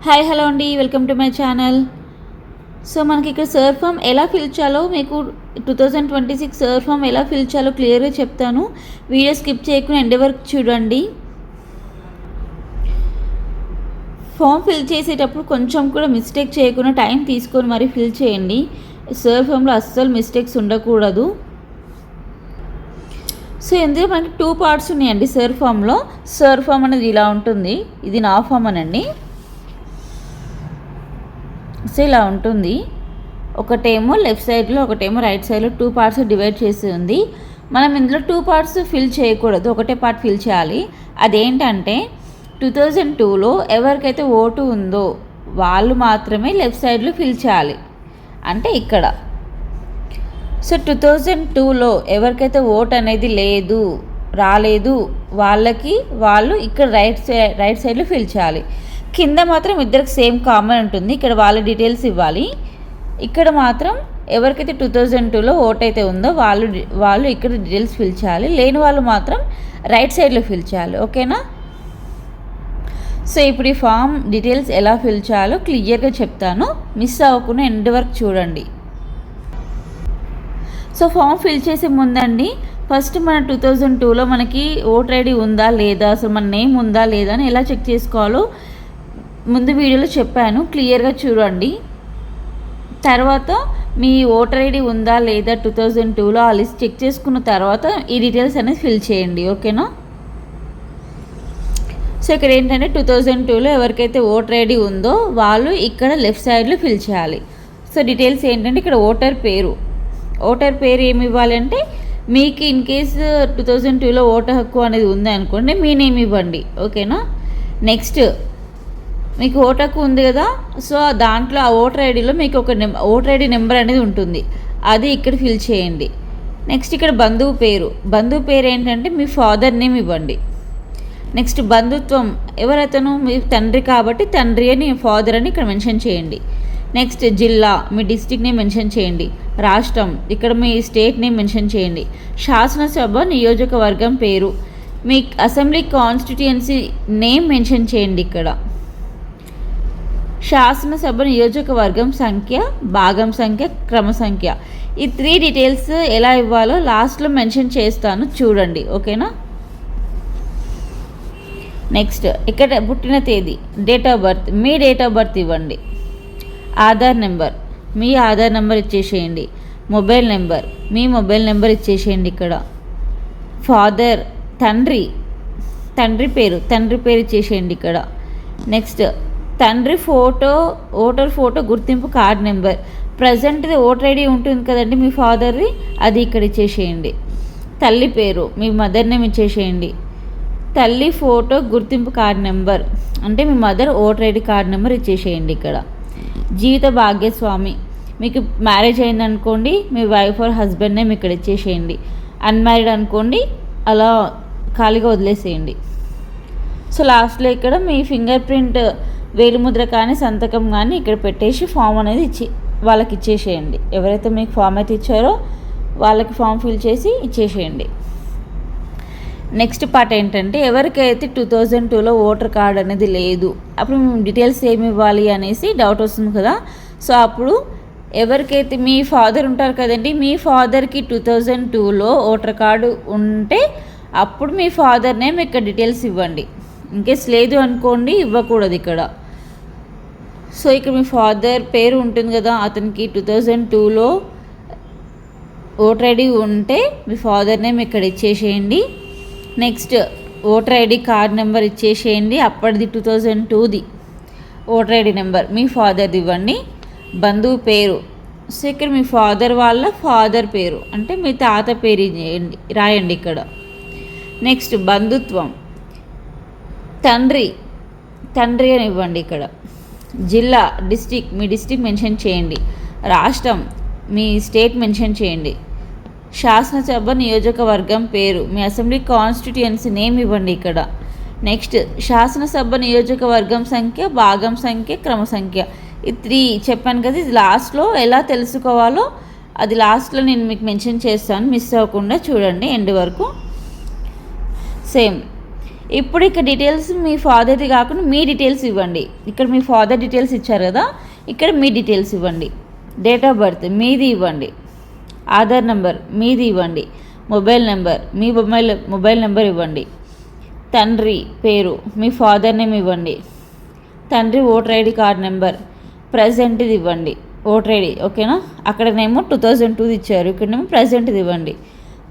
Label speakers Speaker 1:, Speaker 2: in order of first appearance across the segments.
Speaker 1: Hi hello అండి, welcome to my channel. So మనకి ఇక్కడ సర్వ్ ఫామ్ ఎలా ఫిల్ చేయాలో, మీకు 2026 సర్వ్ ఫామ్ ఎలా ఫిల్ చేయాలో క్లియర్గా చెప్తాను. వీడియో స్కిప్ చేయకుండా ఎండ్ వరకు చూడండి. ఫామ్ ఫిల్ చేసేటప్పుడు కొంచెం కూడా మిస్టేక్ చేయకుండా టైం తీసుకొని మరి ఫిల్ చేయండి. సర్వ్ ఫామ్లో అస్సలు మిస్టేక్స్ ఉండకూడదు. సో ఇందులో మనకి 2 పార్ట్స్ ఉన్నాయండి సర్వ్ ఫామ్లో. సర్వ్ ఫామ్ అనేది ఇలా ఉంటుంది, ఇది నా ఫామ్ అనండి. సో ఇలా ఉంటుంది, ఒకటేమో లెఫ్ట్ సైడ్లో ఒకటేమో రైట్ సైడ్లో 2 పార్ట్స్ డివైడ్ చేసి ఉంది. మనం ఇందులో 2 పార్ట్స్ ఫిల్ చేయకూడదు, ఒకటే పార్ట్ ఫిల్ చేయాలి. అదేంటంటే 2002లో ఎవరికైతే ఓటు ఉందో వాళ్ళు మాత్రమే లెఫ్ట్ సైడ్లో ఫిల్ చేయాలి, అంటే ఇక్కడ. సో 2002లో ఎవరికైతే ఓట్ అనేది రాలేదు వాళ్ళు ఇక్కడ రైట్ సైడ్లో ఫిల్ చేయాలి. కింద మాత్రం ఇద్దరికి సేమ్ కామన్ ఉంటుంది, ఇక్కడ వాళ్ళ డీటెయిల్స్ ఇవ్వాలి. ఇక్కడ మాత్రం ఎవరికైతే 2002లో ఓట్ అయితే ఉందో వాళ్ళు ఇక్కడ డీటెయిల్స్ ఫిల్ చేయాలి, లేని వాళ్ళు మాత్రం రైట్ సైడ్లో ఫిల్ చేయాలి. ఓకేనా? సో ఇప్పుడు ఈ ఫామ్ డీటెయిల్స్ ఎలా ఫిల్ చేయాలో క్లియర్గా చెప్తాను, మిస్ అవ్వకుండా ఎండ్ వరకు చూడండి. సో ఫామ్ ఫిల్ చేసే ముందండి, ఫస్ట్ మన 2002లో మనకి ఓటర్ ఐడి ఉందా లేదా, అసలు మన నేమ్ ఉందా లేదా అని ఎలా చెక్ చేసుకోవాలో ముందు వీడియోలో చెప్పాను, క్లియర్గా చూడండి. తర్వాత మీ ఓటర్ ఐడి ఉందా లేదా 2002లో ఆ లిస్ట్ చెక్ చేసుకున్న తర్వాత ఈ డీటెయిల్స్ అనేది ఫిల్ చేయండి. ఓకేనా? సో ఇక్కడ ఏంటంటే 2002లో ఎవరికైతే ఓటర్ ఐడి ఉందో వాళ్ళు ఇక్కడ లెఫ్ట్ సైడ్లో ఫిల్ చేయాలి. సో డీటెయిల్స్ ఏంటంటే ఇక్కడ ఓటర్ పేరు ఏమి ఇవ్వాలంటే, మీకు ఇన్ కేసు 2002లో ఓటర్ హక్కు అనేది ఉంది అనుకోండి, మీ నేమ్ ఇవ్వండి. ఓకేనా? నెక్స్ట్ మీకు ఓటర్ హక్కు ఉంది కదా, సో దాంట్లో ఆ ఓటర్ ఐడిలో మీకు ఒక ఓటర్ ఐడి నెంబర్ అనేది ఉంటుంది, అది ఇక్కడ ఫిల్ చేయండి. నెక్స్ట్ ఇక్కడ బంధువు పేరు ఏంటంటే మీ ఫాదర్ నేమ్ ఇవ్వండి. నెక్స్ట్ బంధుత్వం, ఎవరైతేనో మీ తండ్రి కాబట్టి తండ్రి అని ఫాదర్ అని ఇక్కడ మెన్షన్ చేయండి. నెక్స్ట్ జిల్లా, మీ డిస్టిక్ నేమ్ మెన్షన్ చేయండి. రాష్ట్రం, ఇక్కడ మీ స్టేట్ నేమ్ మెన్షన్ చేయండి. శాసనసభ నియోజకవర్గం పేరు, మీ అసెంబ్లీ కాన్స్టిట్యుయెన్సీ నేమ్ మెన్షన్ చేయండి. ఇక్కడ శాసనసభ నియోజకవర్గం సంఖ్య, భాగం సంఖ్య, క్రమ సంఖ్య, ఈ 3 డీటెయిల్స్ ఎలా ఇవ్వాలో లాస్ట్లో మెన్షన్ చేస్తాను, చూడండి. ఓకేనా? నెక్స్ట్ ఇక్కడ పుట్టిన తేదీ, date of birth, me date of birth ఇవ్వండి. ఆధార్ నెంబర్, మీ ఆధార్ నెంబర్ ఇచ్చేసేయండి. మొబైల్ నెంబర్, మీ మొబైల్ నెంబర్ ఇచ్చేసేయండి. ఇక్కడ ఫాదర్, తండ్రి పేరు ఇచ్చేసేయండి ఇక్కడ. నెక్స్ట్ తండ్రి ఫోటో, ఓటర్ ఫోటో, గుర్తింపు కార్డ్ నెంబర్, ప్రజెంట్ది ఓటర్ ఐడి ఉంటుంది కదండి మీ ఫాదర్ది, అది ఇక్కడ ఇచ్చేసేయండి. తల్లి పేరు, మీ మదర్ నేమ్ ఇచ్చేసేయండి. తల్లి ఫోటో, గుర్తింపు కార్డ్ నెంబర్, అంటే మీ mother voter ID card number ఇచ్చేసేయండి. ఇక్కడ జీవిత భాగ్యస్వామి, మీకు మ్యారేజ్ అయిందనుకోండి మీ వైఫ్ ఆర్ హస్బెండ్ నేమ్ ఇక్కడ ఇచ్చేసేయండి. అన్మ్యారీడ్ అనుకోండి అలా ఖాళీగా వదిలేసేయండి. సో లాస్ట్లో ఇక్కడ మీ ఫింగర్ ప్రింట్, వేలిముద్ర కానీ సంతకం కానీ ఇక్కడ పెట్టేసి ఫామ్ అనేది వాళ్ళకి ఇచ్చేసేయండి. ఎవరైతే మీకు ఫామ్ అయితే ఇచ్చారో వాళ్ళకి ఫామ్ ఫిల్ చేసి ఇచ్చేసేయండి. నెక్స్ట్ పార్ట్ ఏంటంటే, ఎవరికైతే 2002లో ఓటర్ కార్డ్ అనేది లేదు, అప్పుడు మేము డీటెయిల్స్ ఏమి ఇవ్వాలి అనేసి డౌట్ వస్తుంది కదా. సో అప్పుడు ఎవరికైతే మీ ఫాదర్ ఉంటారు కదండి, మీ ఫాదర్కి 2002లో ఓటర్ కార్డు ఉంటే అప్పుడు మీ ఫాదర్ నేమ్ ఇక్కడ డీటెయిల్స్ ఇవ్వండి. ఇన్కేస్ లేదు అనుకోండి, ఇవ్వకూడదు ఇక్కడ. సో ఇక్కడ మీ ఫాదర్ పేరు ఉంటుంది కదా, అతనికి 2002లో ఓటర్ ఐడి ఉంటే మీ ఫాదర్ నేమ్ ఇక్కడ ఇచ్చేసేయండి. Next voter ID card number ఇచ్చేసేయండి, అప్పటిది 2002ది ఓటర్ ఐడి నెంబర్ మీ ఫాదర్ది ఇవ్వండి. బంధువు పేరు, సో ఇక్కడ మీ ఫాదర్ వాళ్ళ ఫాదర్ పేరు అంటే మీ తాత పేరు రాయండి ఇక్కడ. నెక్స్ట్ బంధుత్వం, తండ్రి అని ఇవ్వండి ఇక్కడ. జిల్లా, డిస్టిక్, మీ డిస్టిక్ మెన్షన్ చేయండి. రాష్ట్రం, మీ స్టేట్ మెన్షన్ చేయండి. శాసనసభ నియోజకవర్గం పేరు, మీ అసెంబ్లీ కాన్స్టిట్యుయెన్సీ నేమ్ ఇవ్వండి ఇక్కడ. నెక్స్ట్ శాసనసభ నియోజకవర్గం సంఖ్య, భాగం సంఖ్య, క్రమ సంఖ్య, ఈ 3 చెప్పాను కదా. ఇది లాస్ట్లో ఎలా తెలుసుకోవాలో అది లాస్ట్లో నేను మీకు మెన్షన్ చేస్తాను, మిస్ అవ్వకుండా చూడండి ఎండ్ వరకు. సేమ్ ఇప్పుడు ఇక్కడ డీటెయిల్స్ మీ ఫాదర్ది కాకుండా మీ డీటెయిల్స్ ఇవ్వండి. ఇక్కడ మీ ఫాదర్ డీటెయిల్స్ ఇచ్చారు కదా, ఇక్కడ మీ డీటెయిల్స్ ఇవ్వండి. డేట్ ఆఫ్ బర్త్ మీది ఇవ్వండి, ఆధార్ నెంబర్ మీది ఇవ్వండి, మొబైల్ నెంబర్ మీ మొబైల్ నెంబర్ ఇవ్వండి, తండ్రి పేరు మీ ఫాదర్ నేమ్ ఇవ్వండి, తండ్రి ఓటర్ ఐడి కార్డ్ నెంబర్ ప్రజెంట్ది ఇవ్వండి, ఓటర్ ఐడి ఓకేనా. అక్కడనేమో 2002 ఇచ్చారు, ఇక్కడనేమో ప్రజెంట్ది ఇవ్వండి.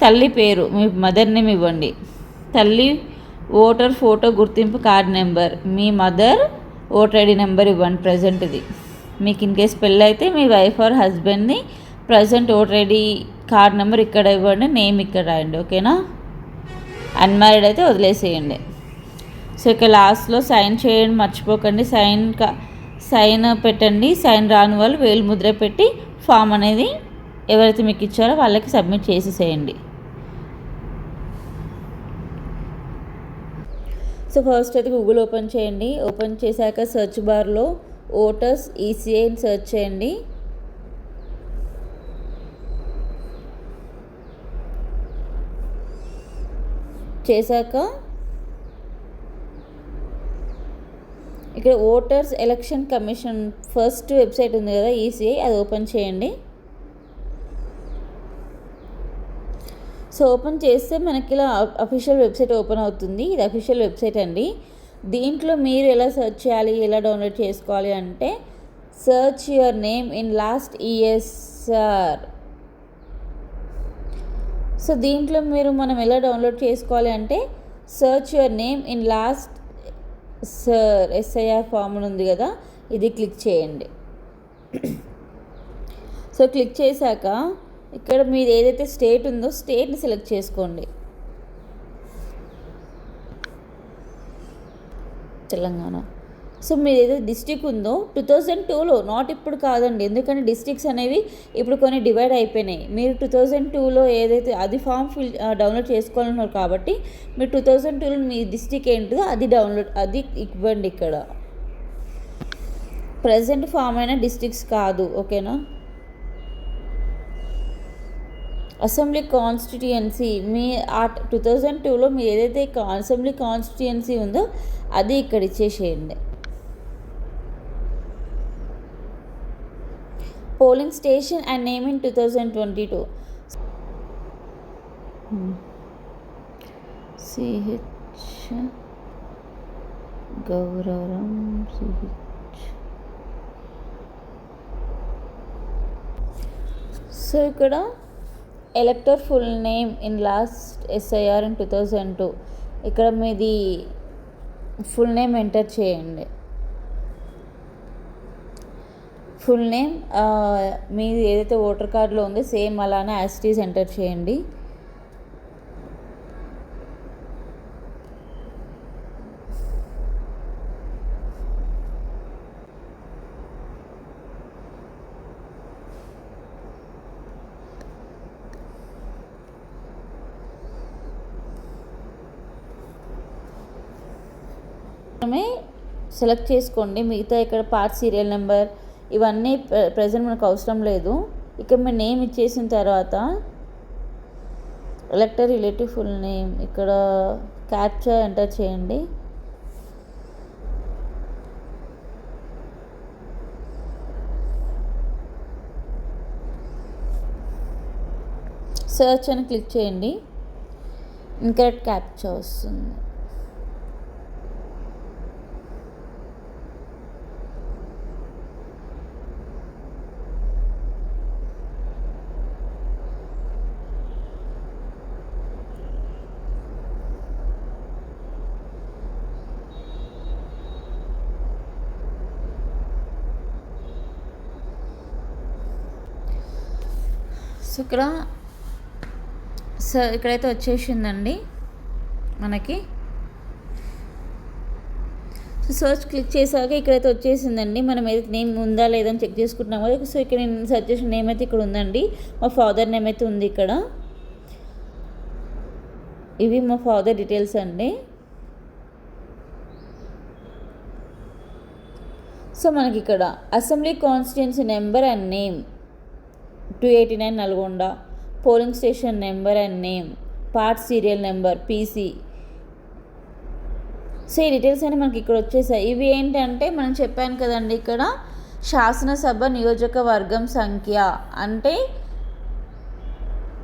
Speaker 1: తల్లి పేరు మీ మదర్ నేమ్ ఇవ్వండి, తల్లి ఓటర్ ఫోటో గుర్తింపు కార్డ్ నెంబర్ మీ మదర్ ఓటర్ ఐడి నెంబర్ ఇవ్వండి ప్రజెంట్ది. మీకు ఇన్ కేస్ పెళ్ళి అయితే మీ వైఫ్ ఆర్ హస్బెండ్ని present voter ID card number ఇక్కడ ఇవ్వండి, నేమ్ ఇక్కడ రాయండి ఓకేనా. అన్మ్యారీడ్ అయితే వదిలేసేయండి. సో ఇక్కడ లాస్ట్లో సైన్ చేయండి మర్చిపోకండి, సైన్ పెట్టండి. సైన్ రాని వాళ్ళు వేలు ముద్ర పెట్టి ఫామ్ అనేది ఎవరైతే మీకు ఇచ్చారో వాళ్ళకి సబ్మిట్ చేసేసేయండి. సో ఫస్ట్ అయితే గూగుల్ ఓపెన్ చేయండి. ఓపెన్ చేశాక సెర్చ్ బార్లో ఓటర్స్ ఈసీఐ అని సెర్చ్ చేయండి. చేశాక ఇక్కడ voters election commission first website ఉంది కదా ఈసీఐ, అది ఓపెన్ చేయండి. సో ఓపెన్ చేస్తే మనకి ఇలా అఫీషియల్ వెబ్సైట్ ఓపెన్ అవుతుంది. ఇది అఫీషియల్ వెబ్సైట్ అండి. దీంట్లో మీరు ఎలా సెర్చ్ చేయాలి, ఎలా డౌన్లోడ్ చేసుకోవాలి అంటే search your name in last ESR. So దీంట్లో మనం ఎలా డౌన్లోడ్ చేసుకోవాలి అంటే search your name in last SIR form ఉంది కదా, ఇది క్లిక్ చేయండి. సో క్లిక్ చేశాక ఇక్కడ మీరు ఏదైతే స్టేట్ ఉందో స్టేట్ని సెలెక్ట్ చేసుకోండి. తెలంగాణ. సో మీరు ఏదైతే డిస్ట్రిక్ట్ ఉందో 2002లో, నాట్ ఇప్పుడు కాదండి, ఎందుకంటే డిస్ట్రిక్ట్స్ అనేవి ఇప్పుడు కొన్ని డివైడ్ అయిపోయినాయి. మీరు 2002లో ఏదైతే అది ఫామ్ డౌన్లోడ్ చేసుకోవాలన్నారు కాబట్టి మీరు 2002లో మీ డిస్ట్రిక్ట్ ఏంటిదో అది ఇవ్వండి. ఇక్కడ ప్రజెంట్ ఫామ్ అయిన డిస్ట్రిక్ట్స్ కాదు ఓకేనా. అసెంబ్లీ కాన్స్టిట్యుయెన్సీ మీ 2002లో మీ ఏదైతే అసెంబ్లీ కాన్స్టిట్యుయెన్సీ ఉందో అది ఇక్కడ ఇచ్చేసేయండి. Polling station and name in 2022 CH గౌరవం సిహెచ్. సో ఇక్కడ ఎలక్టర్ full name in last SIR in 2002, ఇక్కడ మీది ఫుల్ నేమ్ ఎంటర్ చేయండి. ఫుల్ నేమ్ మీది ఏదైతే ఓటర్ కార్డులో ఉందో సేమ్ అలానే యాజ్ ఇట్ ఈజ్ ఎంటర్ చేయండి. సెలెక్ట్ చేసుకోండి. మిగతా ఇక్కడ పార్ట్ సీరియల్ నెంబర్ ఇవన్నీ ప్రజెంట్ మనకు అవసరం లేదు. ఇక్కడ మీ నేమ్ ఇచ్చేసిన తర్వాత ఎలక్టర్ రిలేటివ్ ఫుల్ నేమ్ ఇక్కడ క్యాప్చా ఎంటర్ చేయండి. సెర్చ్ అని క్లిక్ చేయండి. ఇన్కరెక్ట్ క్యాప్చా వస్తుంది. సో ఇక్కడైతే వచ్చేసిందండి మనకి. సో సర్చ్ క్లిక్ చేశాక ఇక్కడైతే వచ్చేసిందండి. మనం ఏదైతే నేమ్ ఉందా లేదని చెక్ చేసుకుంటున్నాం కదా. సో ఇక్కడ నేను సెర్చ్ చేసిన నేమ్ అయితే ఇక్కడ ఉందండి. మా ఫాదర్ నేమ్ అయితే ఉంది ఇక్కడ. ఇవి మా ఫాదర్ డీటెయిల్స్ అండి. సో మనకి ఇక్కడ assembly constituency number and name 289 Nalgonda, polling station number and name, part serial number PC so ఈ డీటెయిల్స్ అని మనకి ఇక్కడ వచ్చేసాయి. ఇవి ఏంటంటే మనం చెప్పాను కదండి, ఇక్కడ శాసనసభ నియోజకవర్గం సంఖ్య అంటే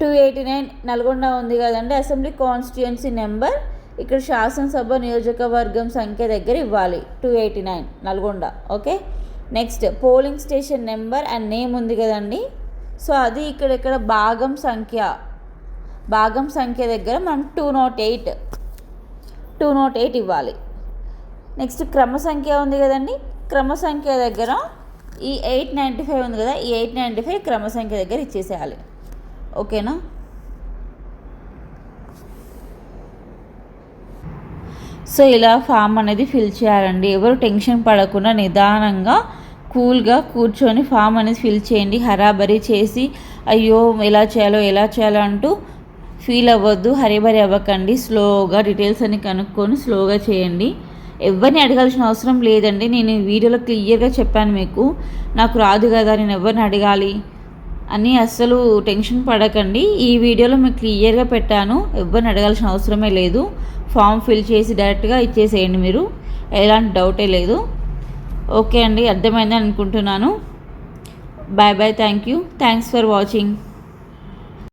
Speaker 1: 289 నల్గొండ ఉంది కదండి, అసెంబ్లీ కాన్స్టిట్యుయెన్సీ నెంబర్. ఇక్కడ శాసనసభ నియోజకవర్గం సంఖ్య దగ్గర ఇవ్వాలి 289 Nalgonda. Okay, next polling station number and name ఉంది కదండి, సో అది ఇక్కడ భాగం సంఖ్య దగ్గర మనం 208 ఇవ్వాలి. నెక్స్ట్ క్రమ సంఖ్య ఉంది కదండి, క్రమ సంఖ్య దగ్గర ఈ 895 ఉంది కదా, ఈ 895 క్రమ సంఖ్య దగ్గర ఇచ్చేసేయాలి. ఓకేనా. సో ఇలా ఫామ్ అనేది ఫిల్ చేయాలండి. ఎవరు టెన్షన్ పడకుండా నిదానంగా కూల్గా కూర్చొని ఫామ్ అనేది ఫిల్ చేయండి. హరాబరీ చేసి అయ్యో ఎలా చేయాలో అంటూ ఫీల్ అవ్వద్దు, హరిబరి అవ్వకండి. స్లోగా డీటెయిల్స్ అన్ని కనుక్కొని స్లోగా చేయండి. ఎవరిని అడగాల్సిన అవసరం లేదండి. నేను ఈ వీడియోలో క్లియర్గా చెప్పాను మీకు, నాకు రాదు కదా నేను ఎవరిని అడగాలి అని అస్సలు టెన్షన్ పడకండి. ఈ వీడియోలో మీకు క్లియర్గా పెట్టాను, ఎవరిని అడగాల్సిన అవసరమే లేదు. ఫామ్ ఫిల్ చేసి డైరెక్ట్గా ఇచ్చేసేయండి, మీరు ఎలాంటి డౌటే లేదు. ఓకే అండి, అర్థమైందని అనుకుంటున్నాను. Bye bye, thanks for watching.